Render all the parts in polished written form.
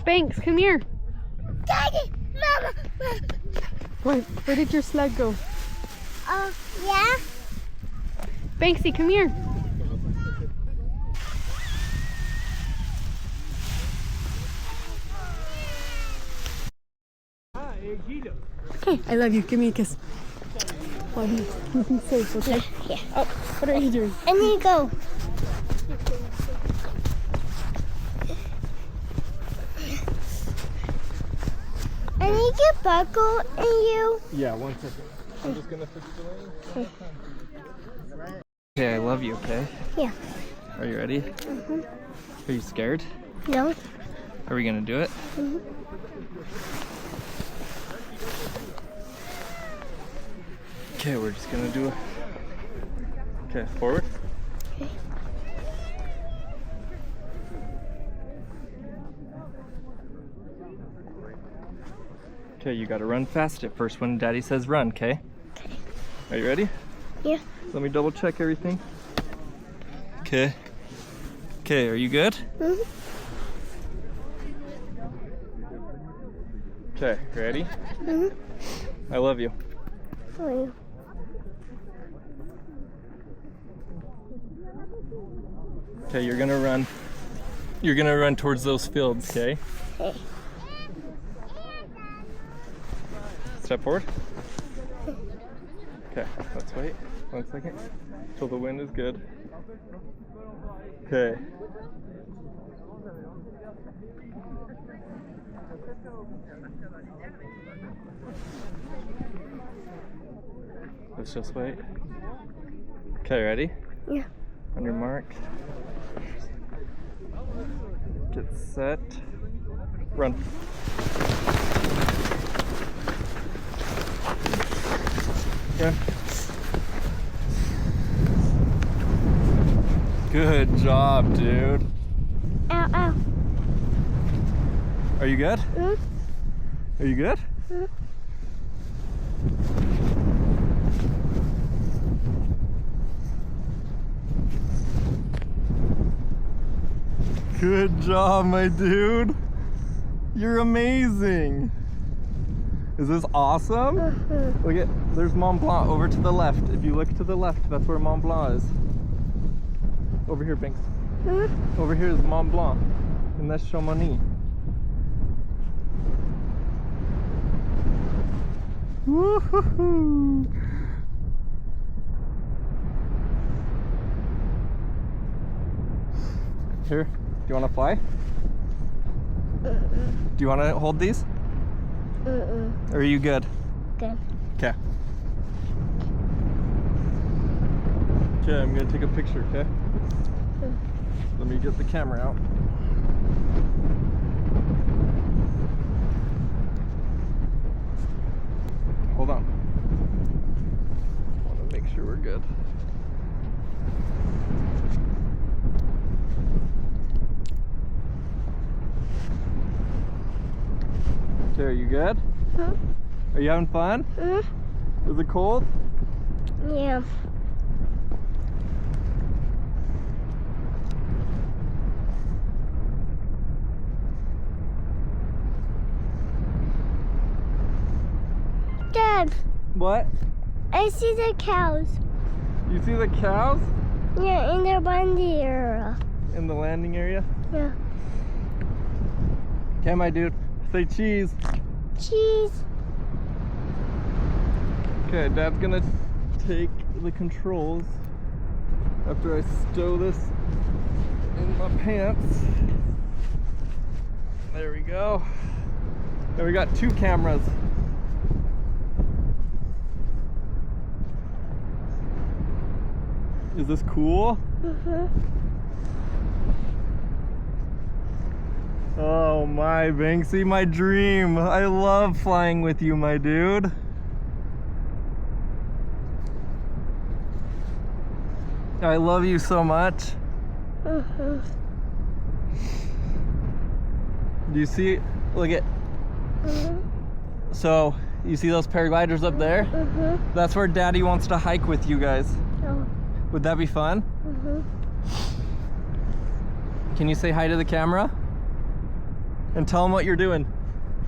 Banks, come here. Daddy, Mama. Where did your sled go? Yeah? Banksy, come here. Okay, I love you. Give me a kiss. Oh, he's safe, okay? Yeah. Oh, what are you doing? I need to go. I need to get buckle in you. Yeah, 1 second. I'm just gonna fix the lane. Okay, I love you, okay? Yeah. Are you ready? Are you scared? No. Are we gonna do it? Okay, we're just gonna do it. Okay, forward. Okay. Okay, you gotta run fast at first when Daddy says run, okay? Okay. Are you ready? Yeah. Let me double check everything. Okay. Okay, are you good? Okay, ready? I love you. Oh, Okay, you're gonna run. You're gonna run towards those fields, okay? okay. Step forward. Okay, let's wait 1 second till the wind is good. Okay. Let's just wait. Okay, ready? Yeah. On your mark. Get set. Run. Okay. Good job, dude. Ow, ow. Are you good? Are you good? Good job, my dude. You're amazing. Is this awesome? Look at, there's Mont Blanc over to the left. If you look to the left, that's where Mont Blanc is. Over here, Banks. Over here is Mont Blanc, and that's Chamonix. Woo-hoo-hoo. Here, do you want to fly? Do you want to hold these? Or are you good? Good. Okay. Okay, I'm gonna take a picture, okay? Let me get the camera out. Hold on. I want to make sure we're good. Okay, are you good? Are you having fun? Is it cold? Yeah. Dad, What? I see the cows. You see the cows Yeah, in the bundy area. in the landing area? Yeah. Okay, my dude. Say cheese. Cheese. Okay, Dad's gonna take the controls after I stow this in my pants. There we go. And we got 2 cameras. Is this cool? Oh my, Banksy, my dream. I love flying with you, my dude. I love you so much. Do you see, look at, so you see those paragliders up there? That's where Daddy wants to hike with you guys. Oh. Would that be fun? Can you say hi to the camera? and tell them what you're doing.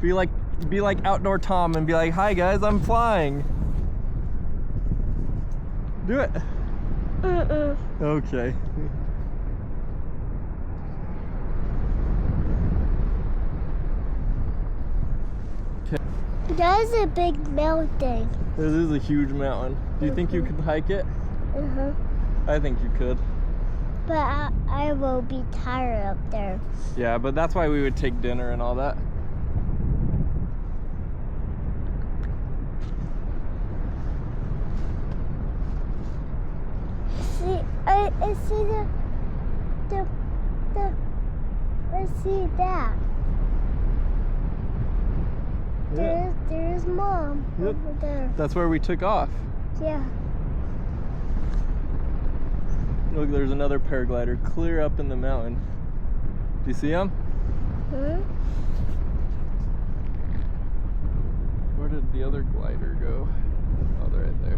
Be like Outdoor Tom and be like, "Hi guys, I'm flying." Do it. Okay. That is a big mountain. This is a huge mountain. Do you think you could hike it? I think you could. But I will be tired up there. Yeah, but that's why we would take dinner and all that. See, I see I see that. Yeah. There's Mom Yep. over there. That's where we took off. Yeah. Look, there's another paraglider clear up in the mountain. Do you see him? Where did the other glider go? Oh, they're right there.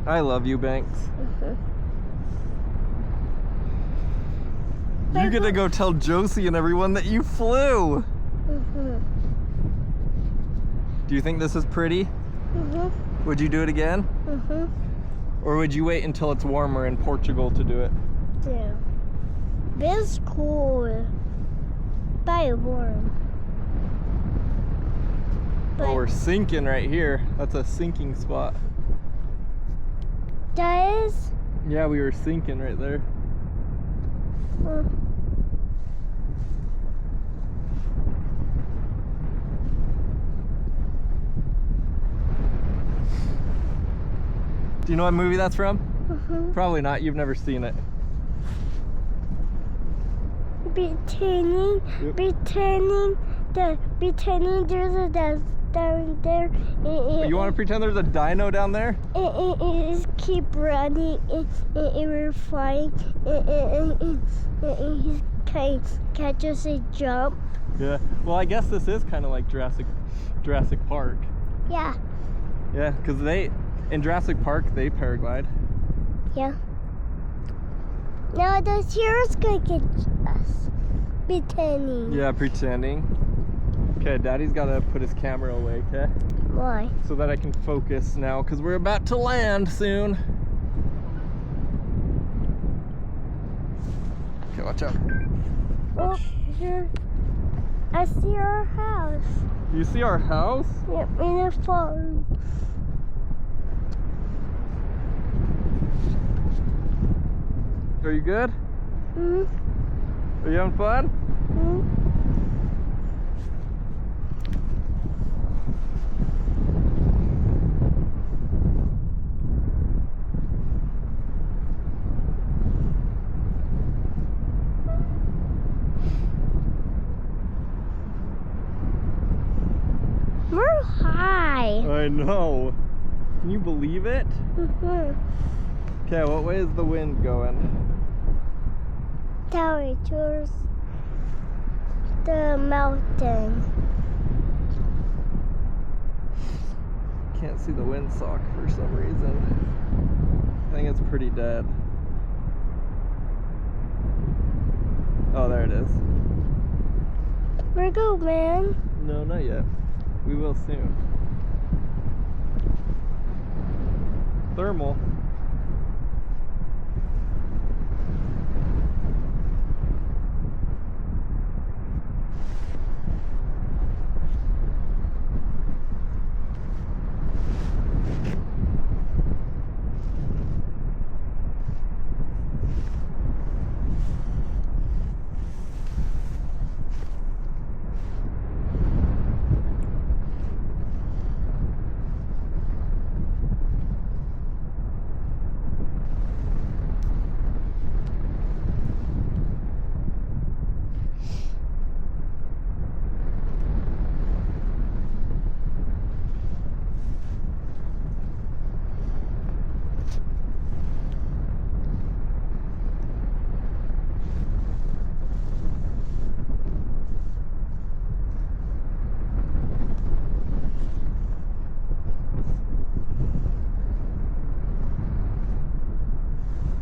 I love you, Banks. You get to go tell Josie and everyone that you flew. Do you think this is pretty? Would you do it again? Or would you wait until it's warmer in Portugal to do it? Yeah. This is cool. Very warm. Oh, we're sinking right here. That's a sinking spot. That is. Yeah, we were sinking right there. Do you know what movie that's from? Probably not. You've never seen it. Pretending there's a desk down there. You want to pretend there's a dino down there? It just keep running and we're flying and he can't just say jump. Yeah. Well, I guess this is kind of like Jurassic Park. Yeah. Yeah, because in Jurassic Park they paraglide. Yeah. Now the hero's gonna get us. Pretending. Yeah, pretending. Okay, Daddy's got to put his camera away, okay? Why? So that I can focus now, because we're about to land soon. Okay, watch out. Oh, I see our house. You see our house? Yep, in a farm. Are you good? Are you having fun? We're high. I know. Can you believe it? Okay, what way is the wind going? Tower tours the mountain. Can't see the windsock for some reason. I think it's pretty dead. Oh, there it is. Where go, man? No, not yet. We will soon. Thermal.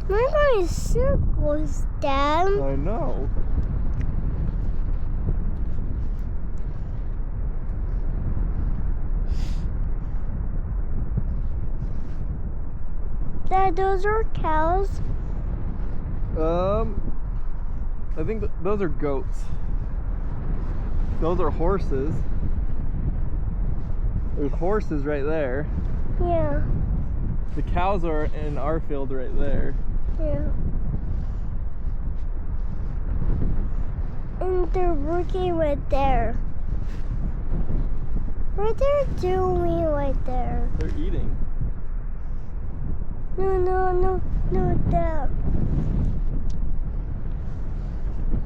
We're going in circles, Dad. I know. Dad, those are cows. I think those are goats. Those are horses. There's horses right there. Yeah. The cows are in our field right there. Yeah. And they're working right there. What they're doing right there? They're eating. No, Dad.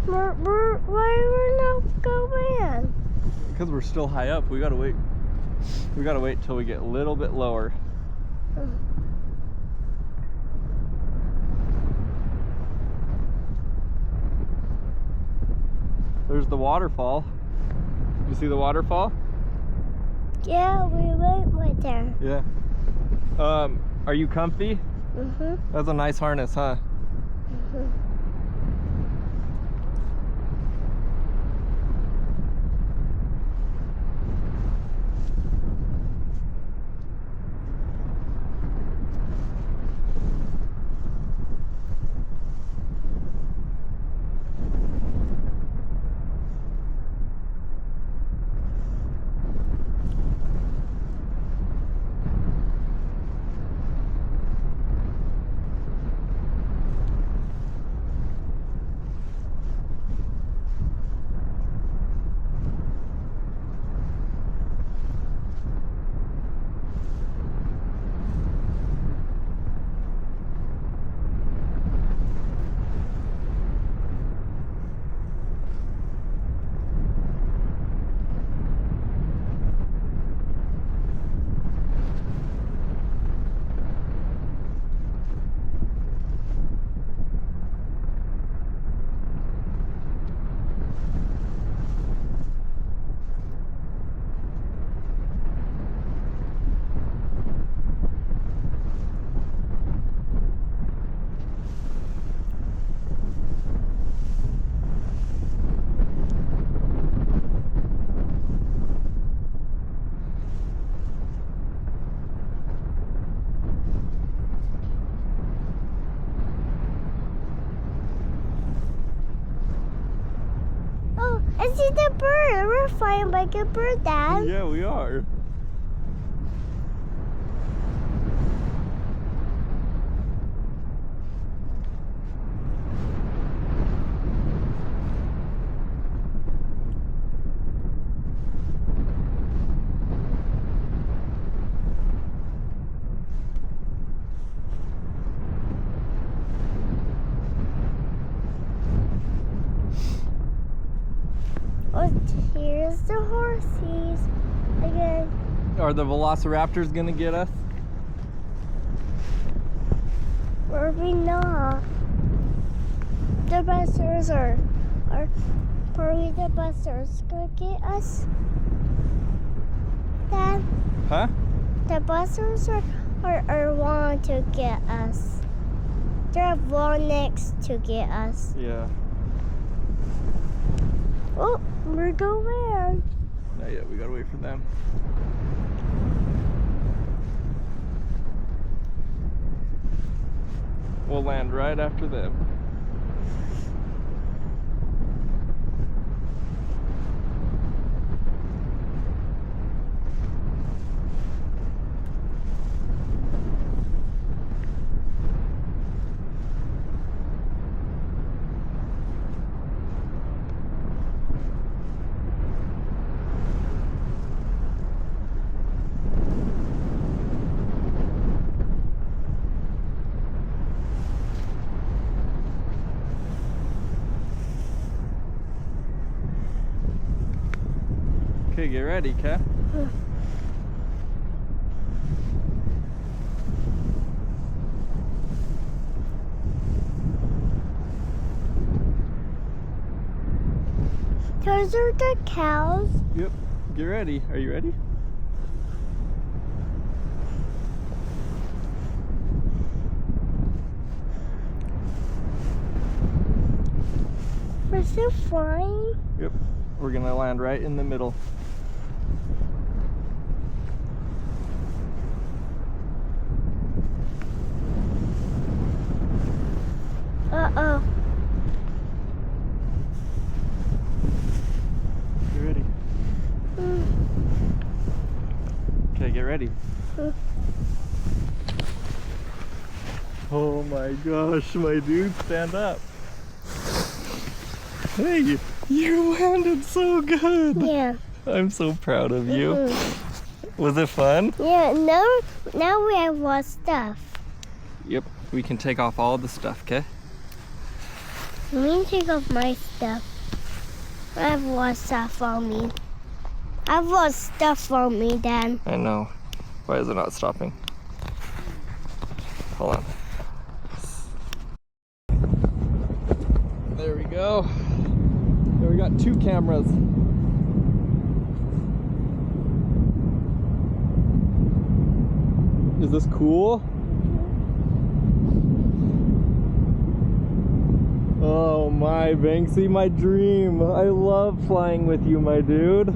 Why we're not going? Because we're still high up. We gotta wait. We gotta wait till we get a little bit lower. There's the waterfall. You see the waterfall? Yeah, we went right there. Yeah. Are you comfy? Mhm. That's a nice harness, huh? Mhm. Oh, I see the bird. We're flying like a bird, Dad. Yeah, we are. Oh, here's the horses again. Are the velociraptors gonna get us? Probably not. The buses are probably the buses gonna get us. Dad, Huh? the buses are want to get us. They're one next to get us. Yeah. Oh, we're going. Not yet. We gotta wait for them. We'll land right after them. Okay, get ready, Kat. Those are the cows. Yep. Get ready. Are you ready? Is it flying? Yep. We're gonna land right in the middle. Uh-oh. Get ready. Okay, get ready. Oh my gosh, my dude, stand up. Hey, you landed so good. Yeah. I'm so proud of you. Was it fun? Yeah, now we have more stuff. Yep, we can take off all the stuff, okay? Let me take off my stuff. I have more stuff on me. I have more stuff on me, Dad. I know. Why is it not stopping? Hold on. There we go. There we got 2 cameras. Is this cool? Oh my, Banksy, my dream. I love flying with you, my dude.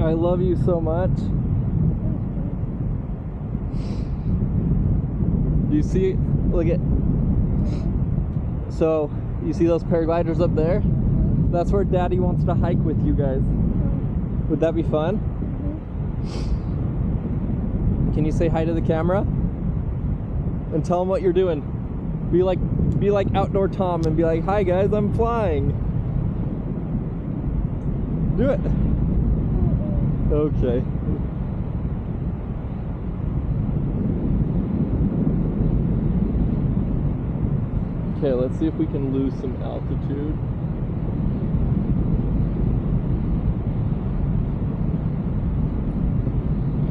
I love you so much. Do you see, look at, so you see those paragliders up there? That's where Daddy wants to hike with you guys. Would that be fun? Can you say hi to the camera? And tell them what you're doing. Be like Outdoor Tom and be like, hi guys, I'm flying. Do it. Okay. Okay, let's see if we can lose some altitude.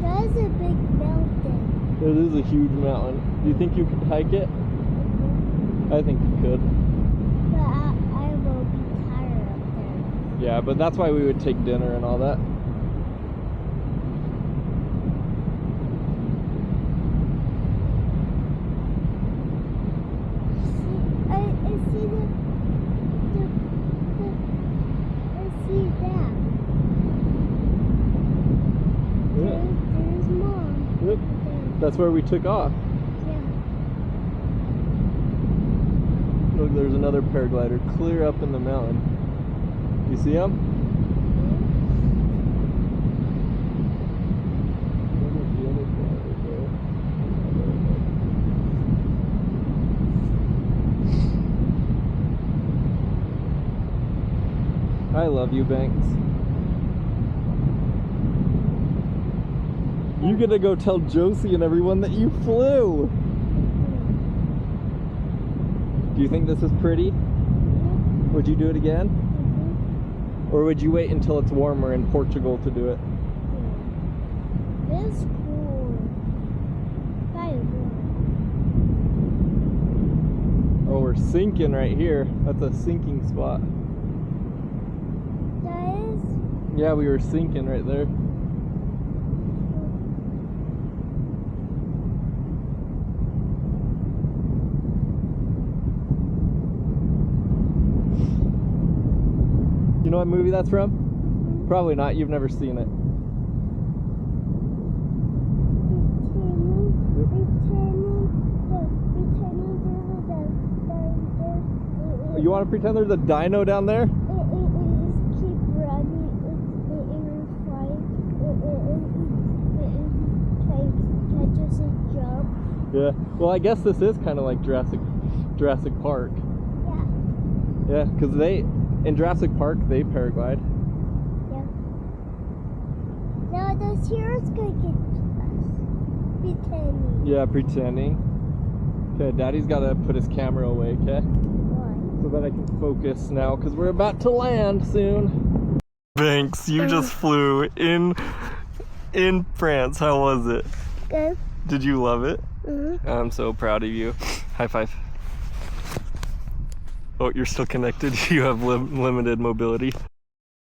That is a big mountain. It is a huge mountain. Do you think you could hike it? I think you could. But I will be tired up there. Yeah, but that's why we would take dinner and all that. That's where we took off. Yeah. Look, there's another paraglider clear up in the mountain. You see him? I love you, Banks. You get to go tell Josie and everyone that you flew. Do you think this is pretty? Would you do it again? Or would you wait until it's warmer in Portugal to do it? This is cool. Oh, we're sinking right here. That's a sinking spot. That is? Yeah, we were sinking right there. You know what movie that's from? Probably not. You've never seen it. You want to pretend there's a dino down there? Yeah. Well, I guess this is kind of like Jurassic Park. Yeah. Yeah, because in Jurassic Park they paraglide. Yeah. Now the hero's gonna get us. Pretending. Yeah, pretending. Okay, Daddy's got to put his camera away, okay? Why? So that I can focus now, because we're about to land soon. Banks, you just flew in France. How was it? Good. Did you love it? Mm-hmm. I'm so proud of you. High five. Oh, you're still connected? You have limited mobility.